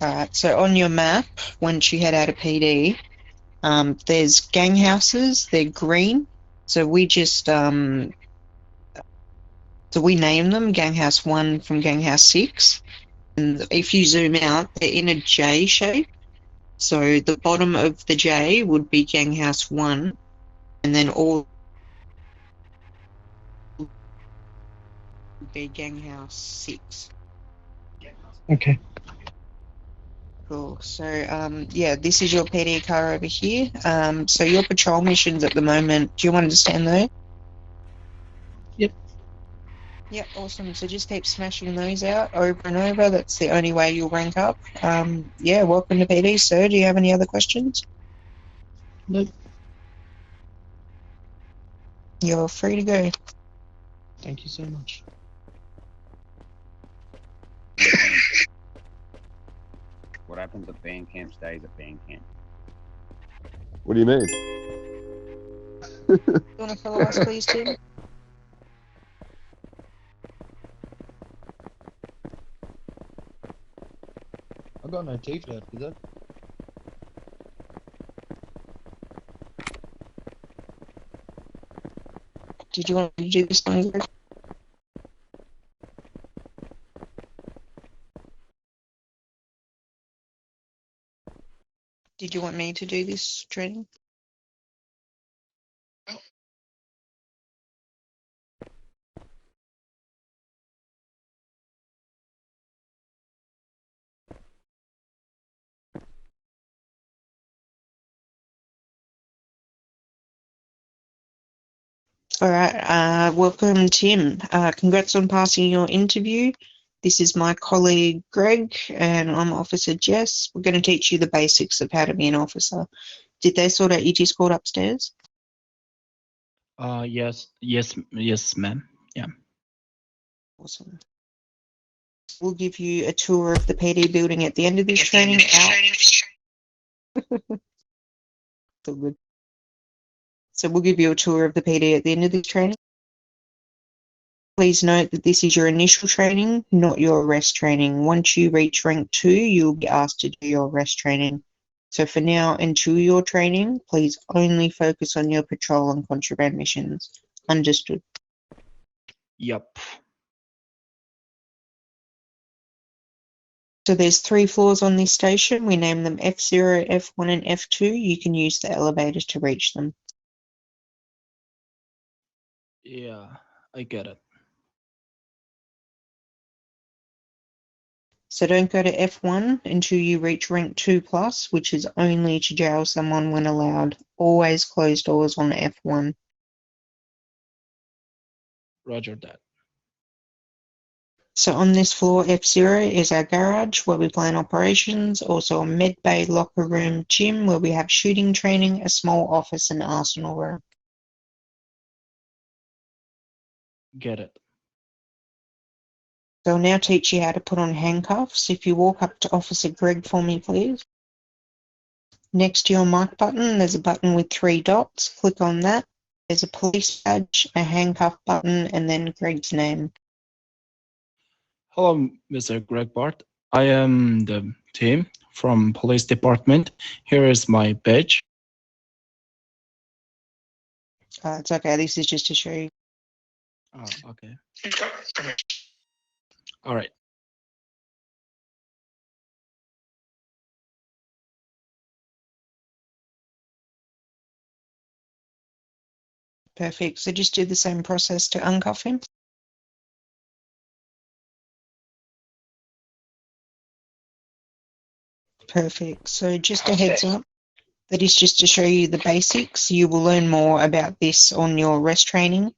Alright, so on your map, once you head out of PD, there's gang houses, they're green. So we just so we name them Gang House 1 from Gang House 6. And if you zoom out, they're in a J shape. So the bottom of the J would be Gang House 1, and then all would be Gang House 6. Okay. Cool. So, yeah, this is your PD car over here. So your patrol missions at the moment, do you understand those? Yep. Yep, awesome. So just keep smashing those out over and over. That's the only way you'll rank up. Yeah, welcome to PD, sir. Do you have any other questions? Nope. You're free to go. Thank you so much. What happens at band camp stays at band camp. What do you mean? You want to follow us, please, Tim? I've got no teeth left, is it? Did you want me to do this one? Greg? Did you want me to do this training? All right, welcome, Tim. Congrats on passing your interview. This is my colleague Greg, and I'm Officer Jess. We're going to teach you the basics of how to be an officer. Did they sort out your Discord upstairs? Yes, ma'am. Yeah. Awesome. We'll give you a tour of the PD building at the end of this training. So good. So we'll give you a tour of the PD at the end of this training. Please note that this is your initial training, not your arrest training. Once you reach rank 2, you'll be asked to do your arrest training. So for now, until your training, please only focus on your patrol and contraband missions. Understood. Yep. So there's 3 floors on this station. We name them F0, F1, and F2. You can use the elevators to reach them. Yeah, I get it. So don't go to F1 until you reach rank 2 plus, which is only to jail someone when allowed. Always close doors on F1. Roger that. So on this floor, F0 is our garage where we plan operations, also a med bay, locker room, gym where we have shooting training, a small office and arsenal room. Get it. So I'll now teach you how to put on handcuffs. If you walk up to Officer Greg for me, please. Next to your mic button, there's a button with 3 dots. Click on that. There's a police badge, a handcuff button, and then Greg's name. Hello, Mr. Greg Bart. I am the team from police department. Here is my badge. It's okay. This is just to show you. Oh, okay. All right. Perfect. So just do the same process to uncuff him. Perfect. So just a heads up, that is just to show you the basics. You will learn more about this on your arrest training.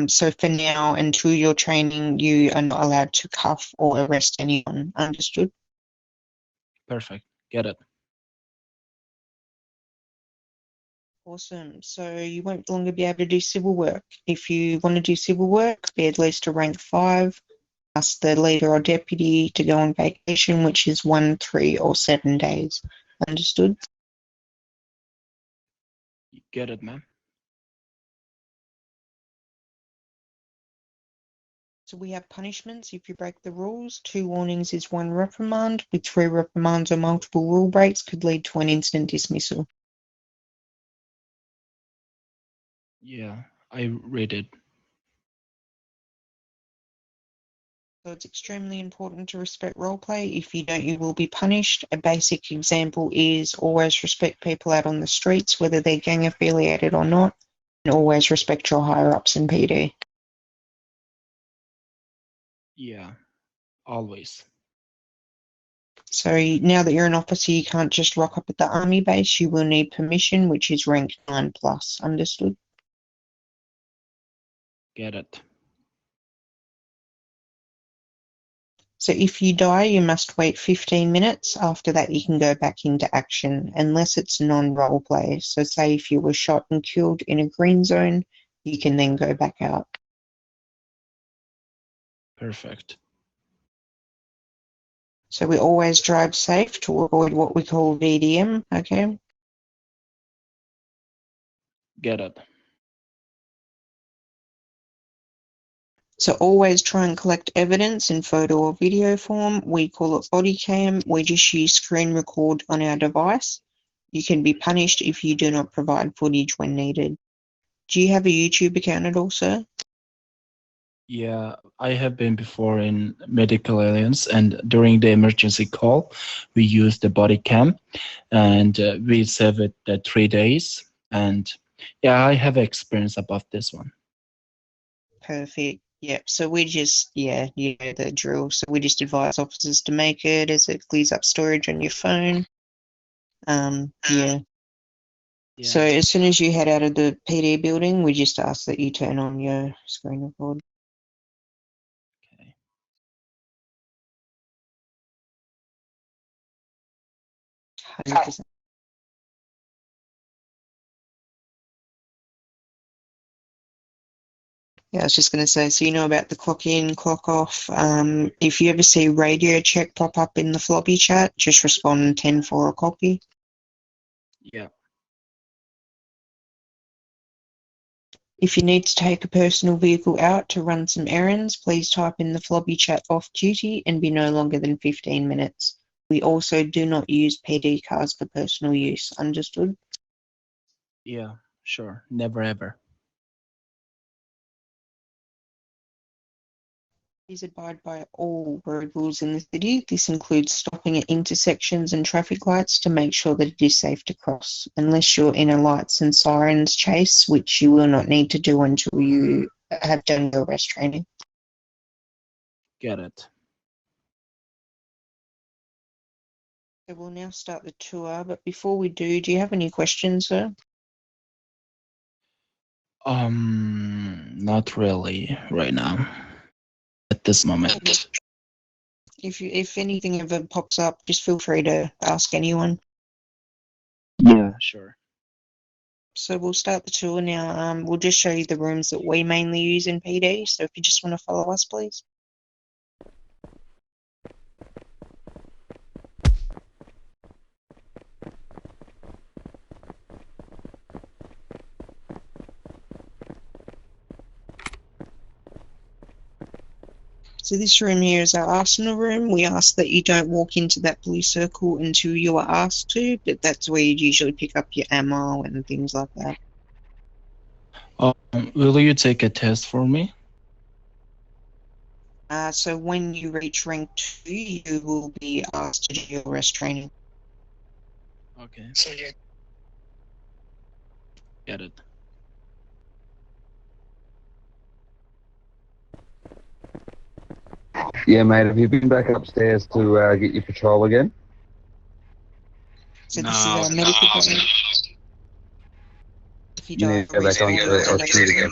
So for now, until your training, you are not allowed to cuff or arrest anyone. Understood? Perfect. Get it. Awesome. So you won't longer be able to do civil work. If you want to do civil work, be at least a rank 5. Ask the leader or deputy to go on vacation, which is 1, 3, or 7 days. Understood? Get it, ma'am. So we have punishments if you break the rules. 2 warnings is 1 reprimand. With 3 reprimands or multiple rule breaks could lead to an instant dismissal. Yeah, I read it. So it's extremely important to respect role play. If you don't, you will be punished. A basic example is always respect people out on the streets, whether they're gang affiliated or not, and always respect your higher ups in PD. Yeah, always. So now that you're an officer, you can't just rock up at the army base. You will need permission, which is rank 9 plus. Understood? Get it. So if you die, you must wait 15 minutes. After that, you can go back into action, unless it's non-role play. So say if you were shot and killed in a green zone, you can then go back out. Perfect. So we always drive safe to avoid what we call VDM, okay? Get it. So always try and collect evidence in photo or video form. We call it body cam. We just use screen record on our device. You can be punished if you do not provide footage when needed. Do you have a YouTube account at all, sir? Yeah, I have been before in medical aliens, and during the emergency call, we use the body cam, and we save it 3 days. And yeah, I have experience about this one. Perfect. Yep. So we just, yeah, you know the drill. So we just advise officers to make it as it clears up storage on your phone. Yeah. So as soon as you head out of the PD building, we just ask that you turn on your screen record. Okay. Yeah, I was just going to say, so you know about the clock in, clock off. If you ever see radio check pop up in the floppy chat, just respond 10 for a copy. Yeah. If you need to take a personal vehicle out to run some errands, please type in the floppy chat off duty and be no longer than 15 minutes. We also do not use PD cars for personal use. Understood? Yeah, sure. Never ever. Please abide by all road rules in the city. This includes stopping at intersections and traffic lights to make sure that it is safe to cross, unless you're in a lights and sirens chase, which you will not need to do until you have done your arrest training. Get it. So we'll now start the tour, but before we do you have any questions, sir? Not really right now. At this moment. If anything ever pops up, just feel free to ask anyone. Yeah, sure. So we'll start the tour now. We'll just show you the rooms that we mainly use in PD. So if you just want to follow us, please. So this room here is our arsenal room. We ask that you don't walk into that blue circle until you are asked to, but that's where you'd usually pick up your ammo and things like that. Will you take a test for me? So when you reach rank 2, you will be asked to do your rest training. Okay. Get it. Yeah, mate. Have you been back upstairs to get your patrol again? So this is our medical button. If you You die, need to go back onto the sheet again.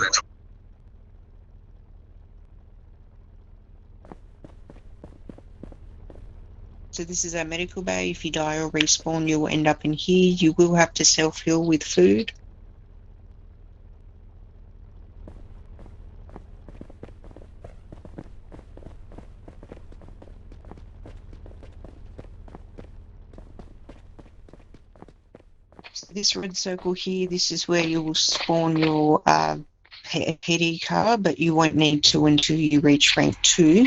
So this is our medical bay. If you die or respawn, you will end up in here. You will have to self-heal with food. So this red circle here, this is where you will spawn your PD car, but you won't need to until you reach rank 2.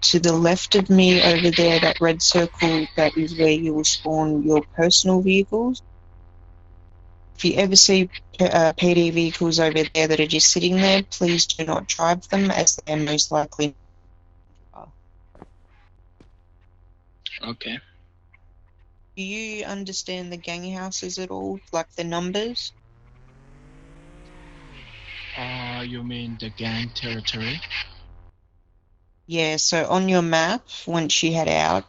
To the left of me over there, that red circle, that is where you will spawn your personal vehicles. If you ever see PD vehicles over there that are just sitting there, please do not drive them, as they are most likely. Okay. Do you understand the gang houses at all, like the numbers? You mean the gang territory? Yeah, so on your map, once you head out,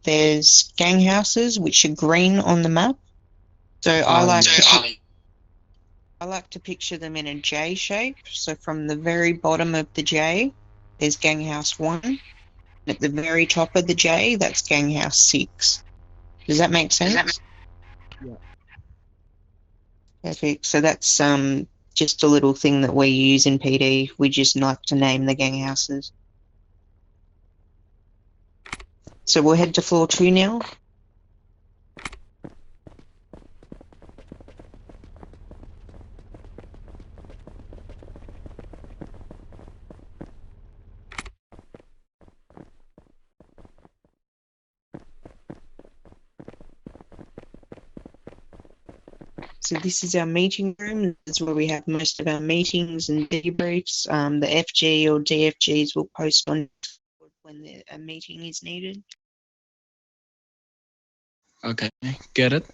there's gang houses, which are green on the map. So I like to picture them in a J shape. So from the very bottom of the J, there's gang house 1. And at the very top of the J, that's gang house 6. Does that make sense? Yeah. Perfect. So that's just a little thing that we use in PD. We just like to name the gang houses. So we'll head to floor 2 now. So this is our meeting room. This is where we have most of our meetings and debriefs. The FG or DFGs will post on when a meeting is needed. Okay. Get it?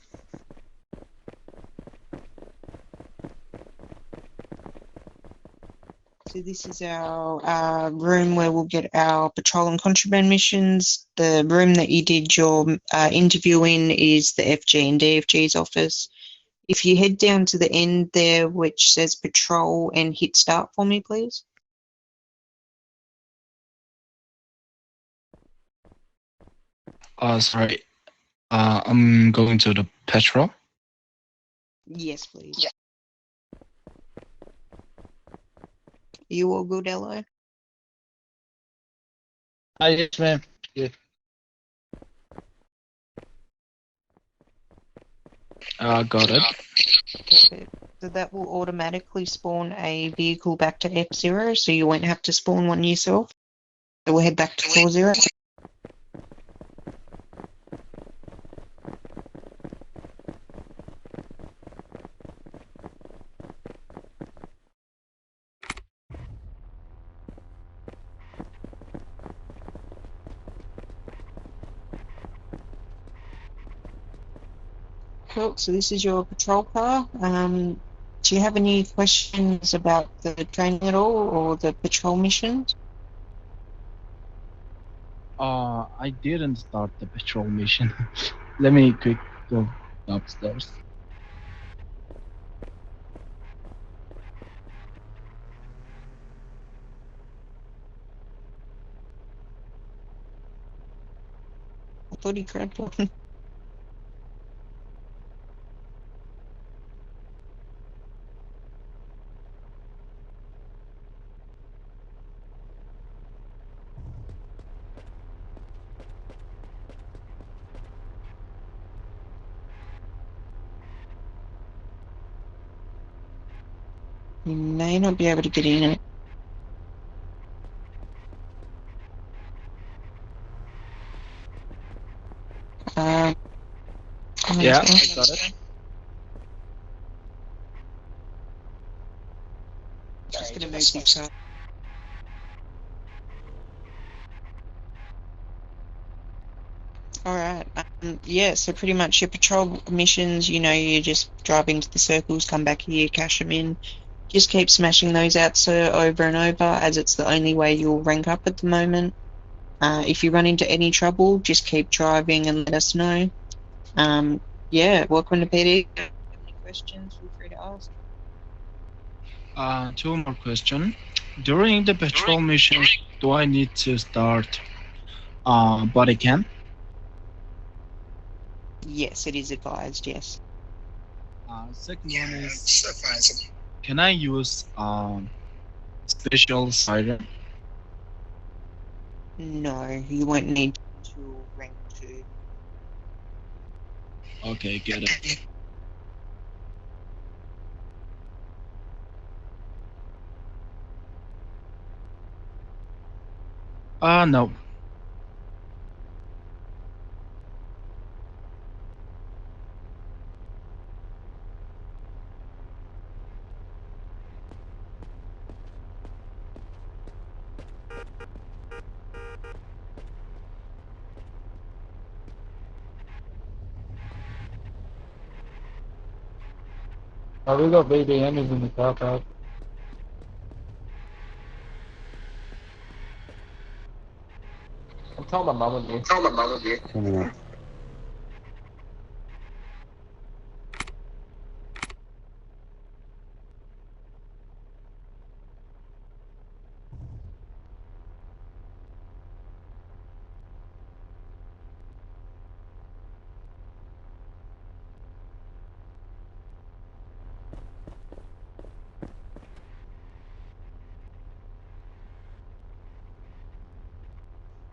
So this is our room where we'll get our patrol and contraband missions. The room that you did your interview in is the FG and DFG's office. If you head down to the end there, which says patrol, and hit start for me, please. Sorry. I'm going to the patrol. Yes, please. Yeah. You all good, Elo? Yes, ma'am. Yeah. Got it. Perfect. So that will automatically spawn a vehicle back to F0, so you won't have to spawn one yourself. So we'll head back to floor 0. Cool. So this is your patrol car. Do you have any questions about the training at all, or the patrol missions? I didn't start the patrol mission. Let me quick go upstairs. I thought he grabbed one. You may not be able to get in it. Yeah, I got it. Just gonna move this up. Alright, yeah, so pretty much your patrol missions, you know, you just drive into the circles, come back here, cash them in. Just keep smashing those out, sir, over and over, as it's the only way you'll rank up at the moment. If you run into any trouble, just keep driving and let us know. Yeah, welcome to PD. If you have any questions, feel free to ask. Two more questions. During the patrol mission, do I need to start body cam? Yes, it is advised, yes. Second one is, can I use special siren? No, you won't need to until rank 2. Okay, get it. No. Oh, we got VDMs in the car park. I'm telling my mum and you. Coming up.